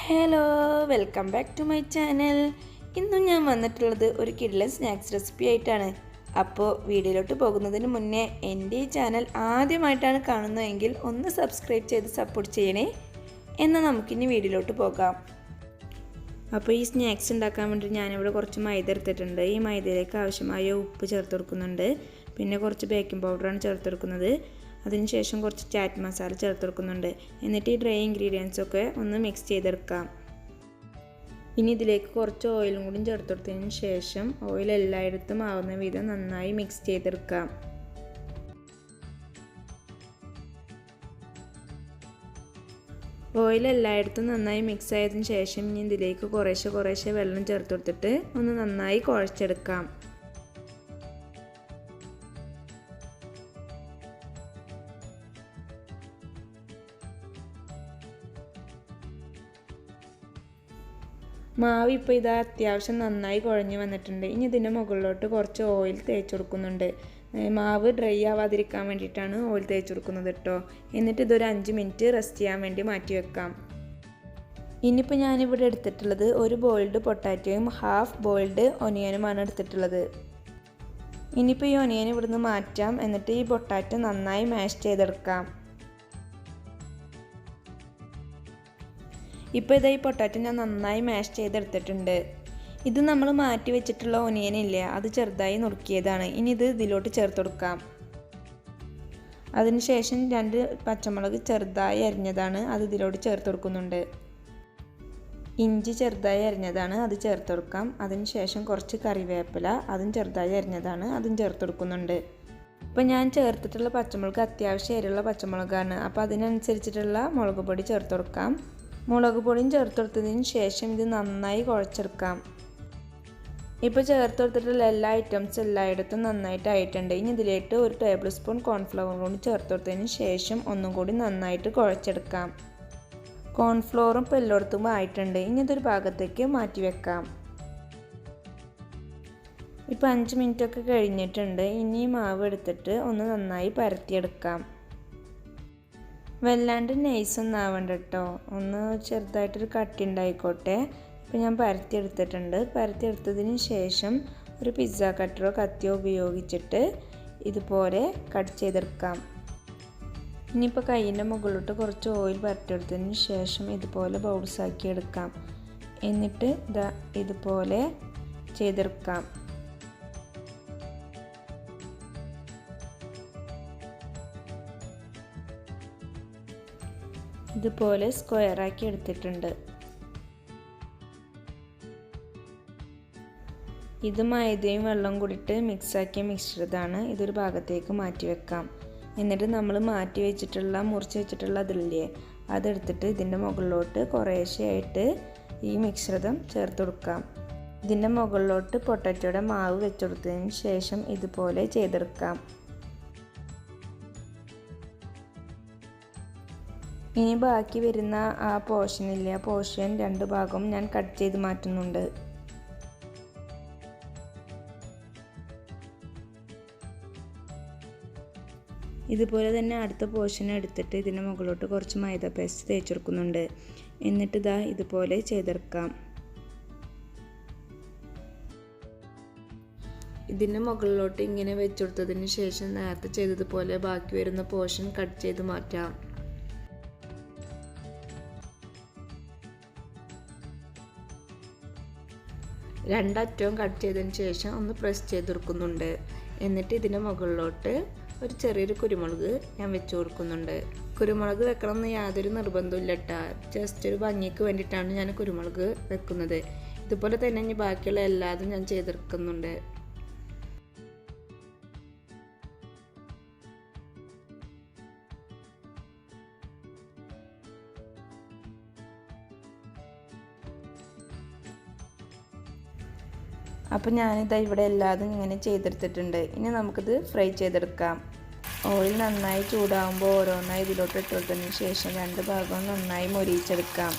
Hello welcome back to my channel. ഇന്നും ഞാൻ വന്നിട്ടുള്ളത് ഒരു കിഡ്ലൻ സ്നാക്സ് റെസിപ്പി ആയിട്ടാണ്. അപ്പോൾ വീഡിയോയിലോട്ട് പോകുന്നതിന് മുന്നേ എൻ്റെ ഈ ചാനൽ ആദ്യമായിട്ടാണ് കാണുന്നതെങ്കിൽ ഒന്ന് സബ്സ്ക്രൈബ് ചെയ്ത് സപ്പോർട്ട് ചെയ്യണേ. എന്നാൽ നമുക്കിനി വീഡിയോയിലോട്ട് പോകാം. അപ്പോൾ ഈ സ്നാക്സ് ഉണ്ടാക്കാൻ വേണ്ടി ഞാനിവിടെ കുറച്ച് മൈദ എടുത്തിട്ടുണ്ട്. ഈ മൈദയിലേക്ക് ആവശ്യമായ ഉപ്പ് ചേർത്ത് കൊടുക്കുന്നുണ്ട്. പിന്നെ കുറച്ച് ബേക്കിംഗ് പൗഡറാണ് ചേർത്ത് കൊടുക്കുന്നത്. അതിനുശേഷം കുറച്ച് ചാറ്റ് മസാല ചേർത്ത് കൊടുക്കുന്നുണ്ട്. എന്നിട്ട് ഈ ഡ്രൈ ഇൻഗ്രീഡിയൻസൊക്കെ ഒന്ന് മിക്സ് ചെയ്തെടുക്കാം. ഇനി ഇതിലേക്ക് കുറച്ച് ഓയിലും കൂടി ചേർത്ത് കൊടുത്തതിന് ശേഷം ഓയിൽ എല്ലായിടത്തും ആവുന്ന വിധം നന്നായി മിക്സ് ചെയ്തെടുക്കാം. ഓയിൽ എല്ലായിടത്തും നന്നായി മിക്സ് ആയതിനു ശേഷം ഇനി ഇതിലേക്ക് കുറേശ്ശെ വെള്ളം ചേർത്ത് കൊടുത്തിട്ട് ഒന്ന് നന്നായി കുഴച്ചെടുക്കാം. മാവ് ഇപ്പോൾ ഇതാ അത്യാവശ്യം നന്നായി കുഴഞ്ഞ് വന്നിട്ടുണ്ട്. ഇനി ഇതിൻ്റെ മുകളിലോട്ട് കുറച്ച് ഓയിൽ തേച്ച് കൊടുക്കുന്നുണ്ട്. മാവ് ഡ്രൈ ആവാതിരിക്കാൻ വേണ്ടിയിട്ടാണ് ഓയിൽ തേച്ച് കൊടുക്കുന്നത് കേട്ടോ. എന്നിട്ട് ഇതൊരു 5 മിനിറ്റ് റെസ്റ്റ് ചെയ്യാൻ വേണ്ടി മാറ്റി വെക്കാം. ഇനിയിപ്പോൾ ഞാനിവിടെ എടുത്തിട്ടുള്ളത് ഒരു ബോയിൽഡ് പൊട്ടാറ്റോയും ഹാഫ് ബോയിൽഡ് ഒനിയനുമാണ് എടുത്തിട്ടുള്ളത്. ഇനിയിപ്പോൾ ഈ ഒനിയൻ ഇവിടുന്ന് മാറ്റാം. എന്നിട്ട് ഈ പൊട്ടാറ്റോ നന്നായി മാഷ് ചെയ്തെടുക്കാം. ഇപ്പോൾ ഇതാ ഈ പൊട്ടാറ്റോ ഞാൻ നന്നായി മാഷ് ചെയ്തെടുത്തിട്ടുണ്ട്. ഇത് നമ്മൾ മാറ്റി വെച്ചിട്ടുള്ള ഒനിയനില്ലേ, അത് ചെറുതായി നുറുക്കിയതാണ്. ഇനി ഇത് ഇതിലോട്ട് ചേർത്ത് കൊടുക്കാം. അതിനുശേഷം 2 പച്ചമുളക് ചെറുതായി അരിഞ്ഞതാണ്, അത് ഇതിലോട്ട് ചേർത്ത് കൊടുക്കുന്നുണ്ട്. ഇഞ്ചി ചെറുതായി അരിഞ്ഞതാണ്, അത് ചേർത്ത് കൊടുക്കാം. അതിനുശേഷം കുറച്ച് കറിവേപ്പില, അതും ചെറുതായി അരിഞ്ഞതാണ്, അതും ചേർത്ത് കൊടുക്കുന്നുണ്ട്. ഇപ്പോൾ ഞാൻ ചേർത്തിട്ടുള്ള പച്ചമുളക് അത്യാവശ്യം എരിയുള്ള പച്ചമുളകാണ്. അപ്പോൾ അതിനനുസരിച്ചിട്ടുള്ള മുളക് പൊടി ചേർത്ത് കൊടുക്കാം. മുളക് പൊടിയും ചേർത്ത് കൊടുത്തതിന് ശേഷം ഇത് നന്നായി കുഴച്ചെടുക്കാം. ഇപ്പോൾ ചേർത്ത് കൊടുത്തിട്ടുള്ള എല്ലാ ഐറ്റംസും എല്ലായിടത്തും നന്നായിട്ട് ആയിട്ടുണ്ട്. ഇനി ഇതിലേക്ക് 1 ടേബിൾ സ്പൂൺ കോൺഫ്ലവർ കൂടി ചേർത്ത് കൊടുത്തതിന് ശേഷം ഒന്നും കൂടി നന്നായിട്ട് കുഴച്ചെടുക്കാം. കോൺഫ്ലോറും ഇപ്പോൾ എല്ലായിടത്തും ആയിട്ടുണ്ട്. ഇനി ഇതൊരു ഭാഗത്തേക്ക് മാറ്റി വെക്കാം. ഇപ്പോൾ 5 മിനിറ്റൊക്കെ കഴിഞ്ഞിട്ടുണ്ട്. ഇനി മാവ് എടുത്തിട്ട് ഒന്ന് നന്നായി പരത്തിയെടുക്കാം. വല്ലാണ്ട് നൈസൊന്നും ആവണ്ട കേട്ടോ, ഒന്ന് ചെറുതായിട്ടൊരു കട്ടി ഉണ്ടായിക്കോട്ടെ. ഇപ്പോൾ ഞാൻ പരത്തിയെടുത്തിട്ടുണ്ട്. പരത്തിയെടുത്തതിന് ശേഷം ഒരു പിസ്സ കട്ടറോ കത്തിയോ ഉപയോഗിച്ചിട്ട് ഇതുപോലെ കട്ട് ചെയ്തെടുക്കാം. ഇനിയിപ്പോൾ കയ്യിൻ്റെ മുകളിലോട്ട് കുറച്ച് ഓയിൽ പരത്തിയെടുത്തതിന് ശേഷം ഇതുപോലെ ബൗൾസാക്കി എടുക്കാം. എന്നിട്ട് ഇതുപോലെ ചെയ്തെടുക്കാം. ഇതുപോലെ സ്ക്വയറാക്കി എടുത്തിട്ടുണ്ട്. ഇത് മൈദയും വെള്ളം കൂടിയിട്ട് മിക്സാക്കിയ മിക്സ്ചറാണ്. ഇതൊരു ഭാഗത്തേക്ക് മാറ്റി വെക്കാം. എന്നിട്ട് നമ്മൾ മാറ്റി വെച്ചിട്ടുള്ള മുറിച്ച് വെച്ചിട്ടുള്ള അതില്ലേ, അതെടുത്തിട്ട് ഇതിൻ്റെ മുകളിലോട്ട് കുറേശ്ശെയായിട്ട് ഈ മിശ്രിതം ചേർത്ത് കൊടുക്കാം. ഇതിൻ്റെ മുകളിലോട്ട് പൊട്ടാറ്റോയുടെ മാവ് വെച്ച് കൊടുത്തതിന് ശേഷം ഇതുപോലെ ചെയ്തെടുക്കാം. ഇനി ബാക്കി വരുന്ന ആ പോർഷനില്ലേ, ആ പോർഷൻ 2 ഭാഗം ഞാൻ കട്ട് ചെയ്ത് മാറ്റുന്നുണ്ട്. ഇതുപോലെ തന്നെ അടുത്ത പോർഷൻ എടുത്തിട്ട് ഇതിൻ്റെ മുകളിലോട്ട് കുറച്ച് മൈദ പേസ്റ്റ് തേച്ചെടുക്കുന്നുണ്ട്. എന്നിട്ട് ഇതുപോലെ ചെയ്തെടുക്കാം. ഇതിൻ്റെ മുകളിലോട്ട് ഇങ്ങനെ വെച്ചുകൊടുത്തതിന് ശേഷം നേരത്തെ ചെയ്തതുപോലെ ബാക്കി വരുന്ന പോർഷൻ കട്ട് ചെയ്ത് മാറ്റാം. രണ്ടറ്റവും കട്ട് ചെയ്തതിന് ശേഷം ഒന്ന് പ്രസ് ചെയ്തെടുക്കുന്നുണ്ട്. എന്നിട്ട് ഇതിൻ്റെ മുകളിലോട്ട് ഒരു ചെറിയൊരു കുരുമുളക് ഞാൻ വെച്ച് കൊടുക്കുന്നുണ്ട്. കുരുമുളക് വെക്കണം എന്ന് യാതൊരു നിർബന്ധമില്ല കേട്ടോ, ജസ്റ്റ് ഒരു ഭംഗിക്ക് വേണ്ടിയിട്ടാണ് ഞാൻ കുരുമുളക് വെക്കുന്നത്. ഇതുപോലെ തന്നെ ഇനി ബാക്കിയുള്ള എല്ലാതും ഞാൻ ചെയ്തെടുക്കുന്നുണ്ട്. അപ്പോൾ ഞാനിതാ ഇവിടെ എല്ലാതും ഇങ്ങനെ ചെയ്തെടുത്തിട്ടുണ്ട്. ഇനി നമുക്കിത് ഫ്രൈ ചെയ്തെടുക്കാം. ഓയിൽ നന്നായി ചൂടാകുമ്പോൾ ഓരോന്നായി ഇതിലോട്ട് ഇട്ട് കൊടുത്തതിന് ശേഷം 2 ഭാഗവും നന്നായി മൊരിയിച്ചെടുക്കാം.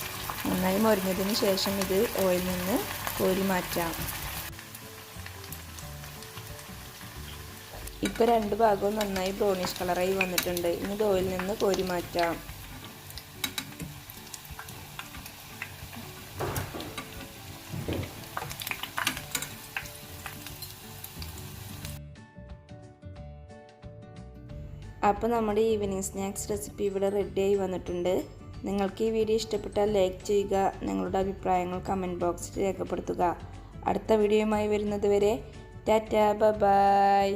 നന്നായി മൊരിഞ്ഞതിന് ശേഷം ഇത് ഓയിലിൽ നിന്ന് കോരി മാറ്റാം. ഇപ്പോൾ 2 ഭാഗവും നന്നായി ബ്രൗണിഷ് കളറായി വന്നിട്ടുണ്ട്. ഇനി ഇത് ഓയിലിൽ നിന്ന് കോരി മാറ്റാം. അപ്പോൾ നമ്മുടെ ഈവനിങ് സ്നാക്സ് റെസിപ്പി ഇവിടെ റെഡിയായി വന്നിട്ടുണ്ട്. നിങ്ങൾക്ക് ഈ വീഡിയോ ഇഷ്ടപ്പെട്ടാൽ ലൈക്ക് ചെയ്യുക, നിങ്ങളുടെ അഭിപ്രായങ്ങൾ കമൻറ്റ് ബോക്സിൽ രേഖപ്പെടുത്തുക. അടുത്ത വീഡിയോയുമായി വരുന്നത് വരെ ടാറ്റാ ബൈ.